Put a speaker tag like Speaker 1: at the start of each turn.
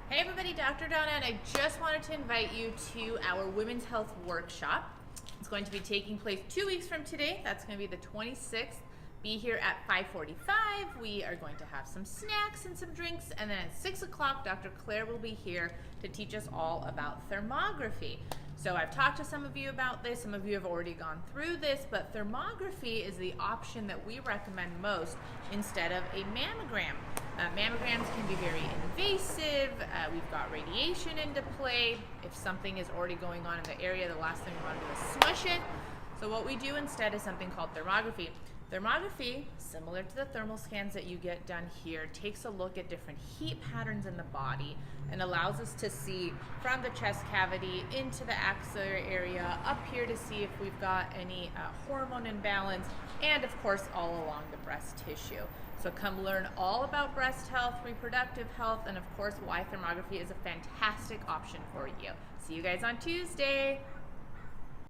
Speaker 1: Hey everybody, Dr. Donna, and I just wanted to invite you to our Women's Health Workshop. It's going to be taking place 2 weeks from today. That's going to be the 26th. Be here at 5:45. We are going to have some snacks and some drinks, and then at 6 o'clock, Dr. Claire will be here to teach us all about thermography. So I've talked to some of you about this. Some of you have already gone through this, but thermography is the option that we recommend most instead of a mammogram. Mammograms can be very invasive. We've got radiation into play. If something is already going on in the area, the last thing we want to do is smush it. So what we do instead is something called thermography. Thermography, similar to the thermal scans that you get done here, takes a look at different heat patterns in the body and allows us to see from the chest cavity into the axillary area, up here to see if we've got any hormone imbalance, and of course all along the breast tissue. So come learn all about breast health, reproductive health, and of course why thermography is a fantastic option for you. See you guys on Tuesday.